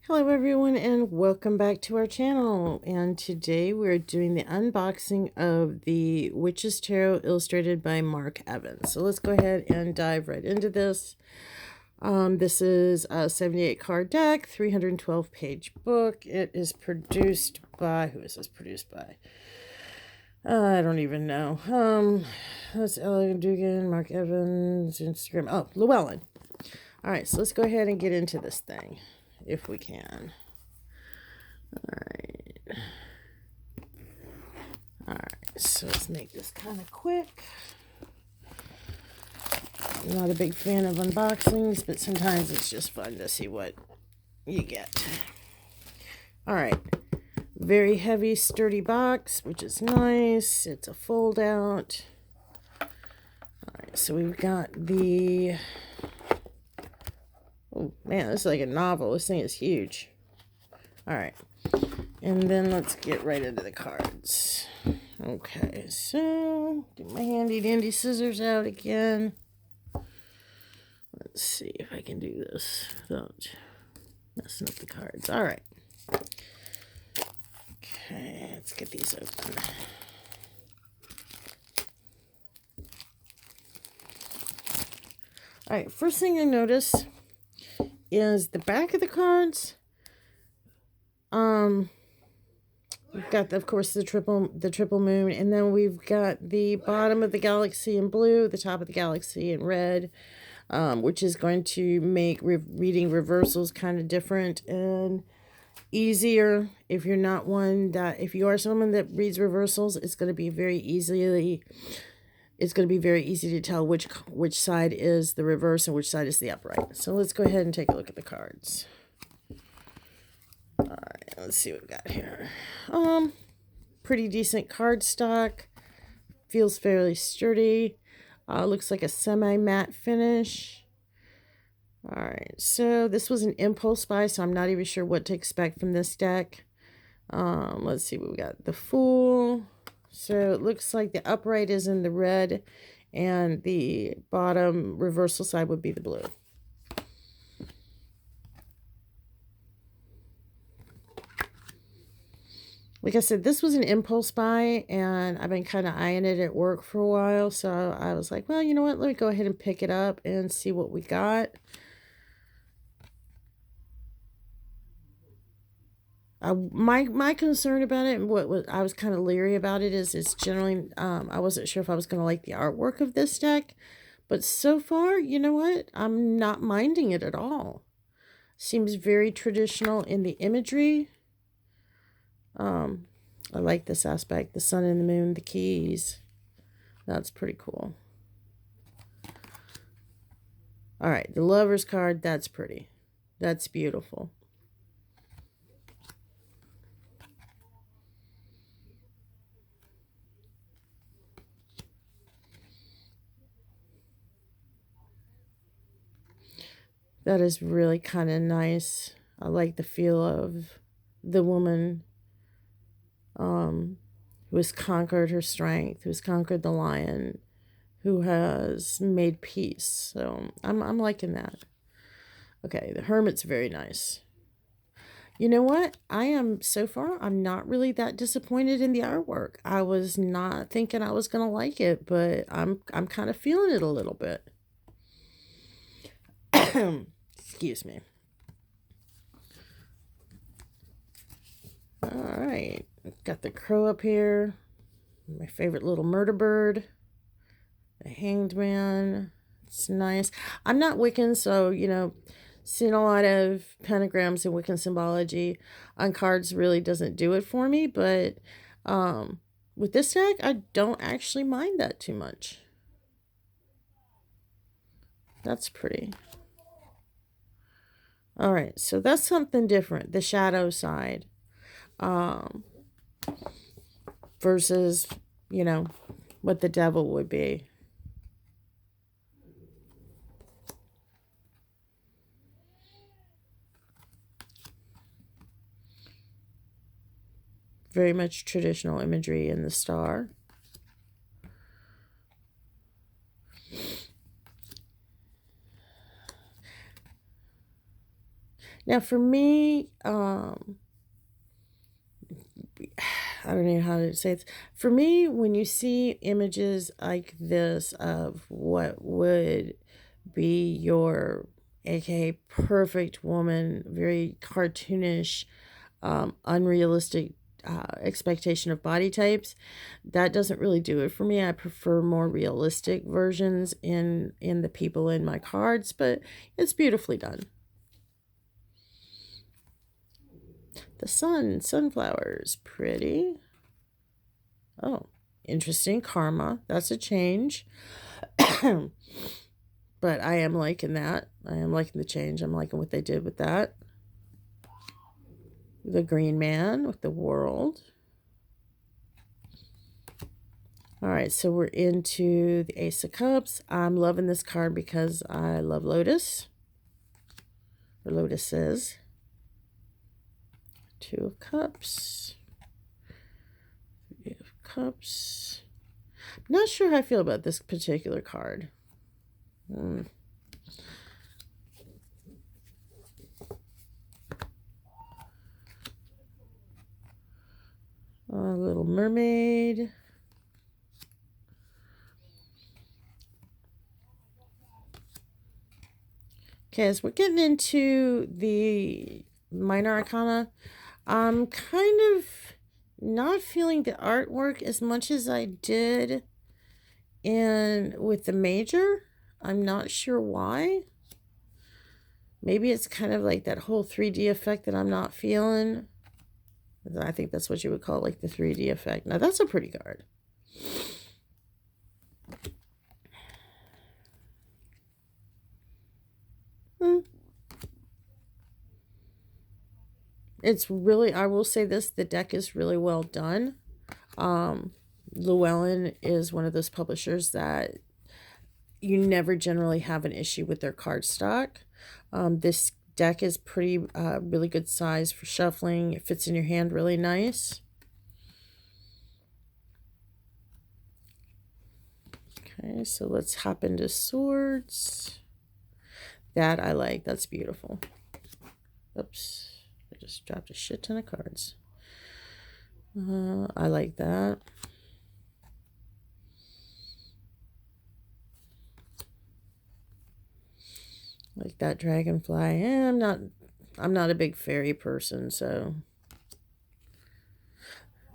Hello everyone and welcome back to our channel, and today we're doing the unboxing of the Witch's Tarot illustrated by Mark Evans. So let's go ahead and dive right into this. This is a 78 card deck, 312 page book. It is produced by, who is this produced by? I don't even know. That's Dugan, Mark Evans, Instagram. Oh, Llewellyn. All right, so let's go ahead and get into this thing if we can. Alright, so let's make this kind of quick. I'm not a big fan of unboxings, but sometimes it's just fun to see what you get. Alright, very heavy, sturdy box, which is nice. It's a fold out. Alright, so we've got the... Oh man, this is like a novel. This thing is huge. Alright. And then let's get right into the cards. Okay, so get my handy dandy scissors out again. Let's see if I can do this without messing up the cards. All right. Okay, let's get these open. All right, first thing I notice is the back of the cards. We've got, of course, the triple moon, and then we've got the bottom of the galaxy in blue, the top of the galaxy in red, which is going to make reading reversals kind of different and easier. If you're not one that, if you are someone that reads reversals, it's going to be very easy to tell which side is the reverse and which side is the upright. So let's go ahead and take a look at the cards. All right, let's see what we got here. Pretty decent cardstock. Feels fairly sturdy. Looks like a semi-matte finish. All right, so this was an impulse buy, so I'm not even sure what to expect from this deck. Let's see what we got. The Fool. So it looks like the upright is in the red, and the bottom reversal side would be the blue. Like I said, this was an impulse buy, and I've been kind of eyeing it at work for a while. So I was like, well, you know what? Let me go ahead and pick it up and see what we got. My concern about it, and what I was kind of leery about it, is generally, I wasn't sure if I was going to like the artwork of this deck. But so far, you know what? I'm not minding it at all. Seems very traditional in the imagery. I like this aspect, the sun and the moon, the keys. That's pretty cool. All right, the Lover's card, that's pretty. That's beautiful. That is really kind of nice. I like the feel of the woman who has conquered her strength, who has conquered the lion, who has made peace. So I'm liking that. Okay, the Hermit's very nice. You know what? So far, I'm not really that disappointed in the artwork. I was not thinking I was gonna like it, but I'm kind of feeling it a little bit. Excuse me. All right, got the Crow up here. My favorite little murder bird. The Hanged Man. It's nice. I'm not Wiccan, so, you know, seeing a lot of pentagrams and Wiccan symbology on cards really doesn't do it for me. But with this deck, I don't actually mind that too much. That's pretty. All right, so that's something different. The shadow side. Versus, you know, what the devil would be. Very much traditional imagery in the star. Now for me, I don't know how to say it. For me, when you see images like this of what would be your aka perfect woman, very cartoonish, unrealistic expectation of body types, that doesn't really do it for me. I prefer more realistic versions in the people in my cards, but it's beautifully done. The sunflowers, pretty. Oh, interesting. Karma, that's a change. But I am liking that. I am liking the change. I'm liking what they did with that. The green man with the world. All right, so we're into the Ace of Cups. I'm loving this card because I love Lotus. Or lotuses. Two of Cups. Three of Cups. I'm not sure how I feel about this particular card. Little Mermaid. Okay, as we're getting into the minor arcana, I'm kind of not feeling the artwork as much as I did with the major. I'm not sure why. Maybe it's kind of like that whole 3D effect that I'm not feeling. I think that's what you would call like the 3D effect. Now that's a pretty card. It's really, I will say this, the deck is really well done. Llewellyn is one of those publishers that you never generally have an issue with their cardstock. This deck is pretty, really good size for shuffling. It fits in your hand really nice. Okay, so let's hop into swords. That I like. That's beautiful. Oops. I just dropped a shit ton of cards. I like that. Like that dragonfly. I'm not a big fairy person, so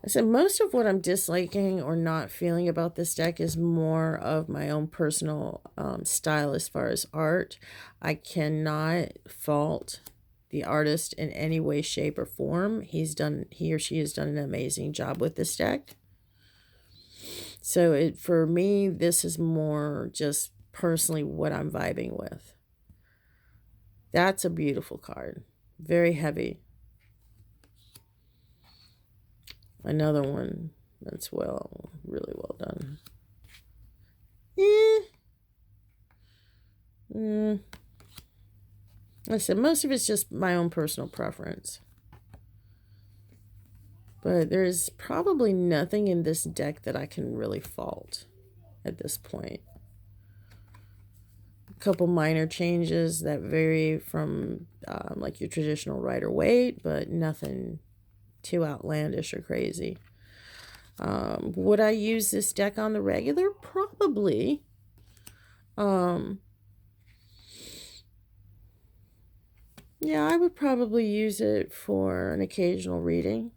I said most of what I'm disliking or not feeling about this deck is more of my own personal style as far as art. I cannot fault the artist in any way, shape, or form. He or she has done an amazing job with this deck. So for me, this is more just personally what I'm vibing with. That's a beautiful card. Very heavy. Another one that's really well done. Like I said, most of it's just my own personal preference. But there's probably nothing in this deck that I can really fault at this point. A couple minor changes that vary from like your traditional Rider-Waite, but nothing too outlandish or crazy. Would I use this deck on the regular? Probably. Yeah, I would probably use it for an occasional reading.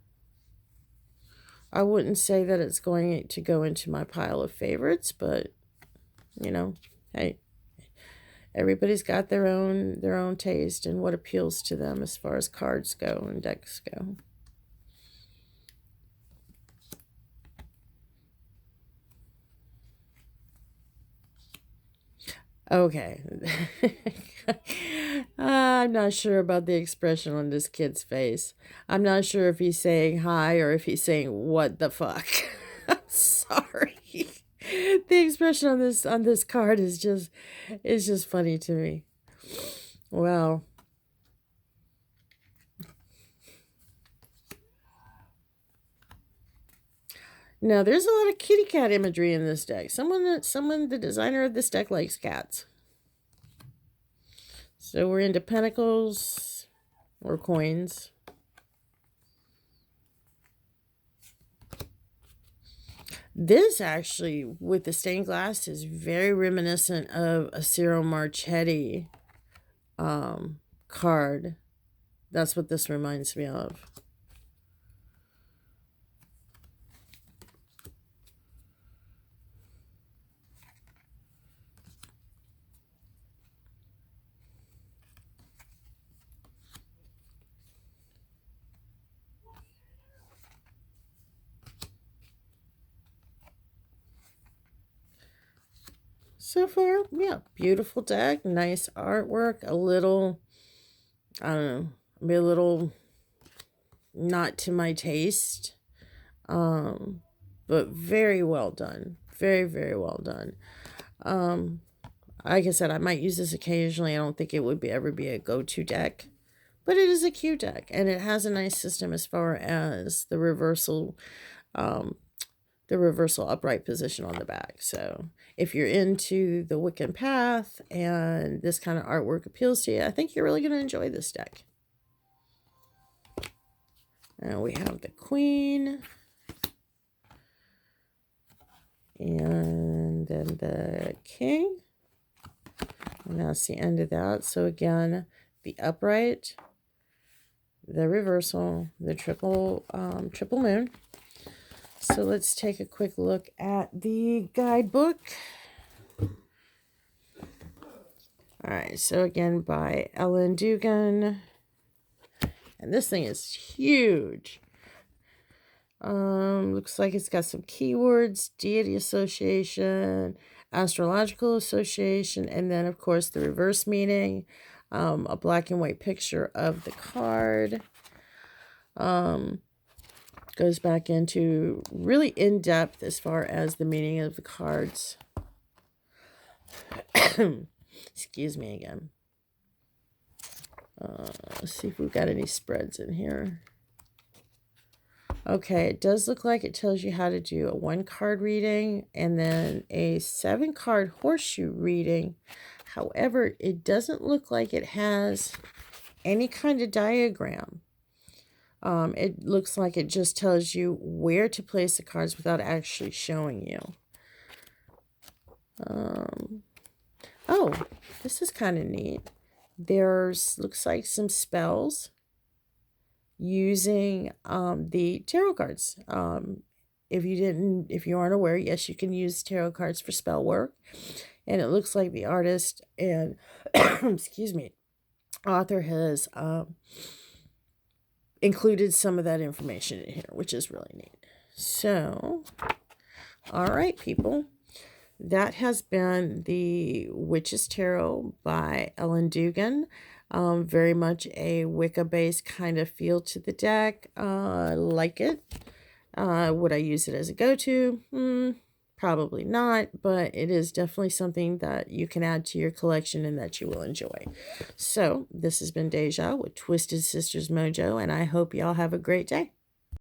I wouldn't say that it's going to go into my pile of favorites, but you know, hey, everybody's got their own taste and what appeals to them as far as cards go and decks go. Okay. I'm not sure about the expression on this kid's face. I'm not sure if he's saying hi or if he's saying what the fuck. I'm sorry. The expression on this card is just funny to me. Well, now there's a lot of kitty cat imagery in this deck. The designer of this deck likes cats. So we're into Pentacles. or coins. This actually, with the stained glass, is very reminiscent of a Ciro Marchetti card. That's what this reminds me of. So far, yeah, beautiful deck, nice artwork, a little, I don't know, maybe a little not to my taste, but very well done, very, very well done. Like I said, I might use this occasionally. I don't think it would ever be a go-to deck, but it is a cute deck, and it has a nice system as far as the reversal upright position on the back. So if you're into the Wiccan path and this kind of artwork appeals to you, I think you're really going to enjoy this deck. Now we have the Queen. And then the King. And that's the end of that. So again, the upright, the reversal, the triple moon. So let's take a quick look at the guidebook. All right, so again by Llewellyn Dugan. And this thing is huge. Looks like it's got some keywords, deity association, astrological association, and then of course the reverse meaning, a black and white picture of the card. Goes back into really in-depth as far as the meaning of the cards. Excuse me again. Let's see if we've got any spreads in here. Okay, it does look like it tells you how to do a 1-card reading and then a 7-card horseshoe reading. However, it doesn't look like it has any kind of diagram. It looks like it just tells you where to place the cards without actually showing you. Oh, this is kind of neat. There's, looks like some spells using the tarot cards. If you aren't aware, yes, you can use tarot cards for spell work. And it looks like the artist and, excuse me, author has included some of that information in here, which is really neat. So, all right, people. That has been the Witch's Tarot by Llewellyn Dugan. Very much a Wicca-based kind of feel to the deck. I like it. Would I use it as a go-to? Probably not, but it is definitely something that you can add to your collection and that you will enjoy. So, this has been Deja with Twisted Sisters Mojo, and I hope y'all have a great day.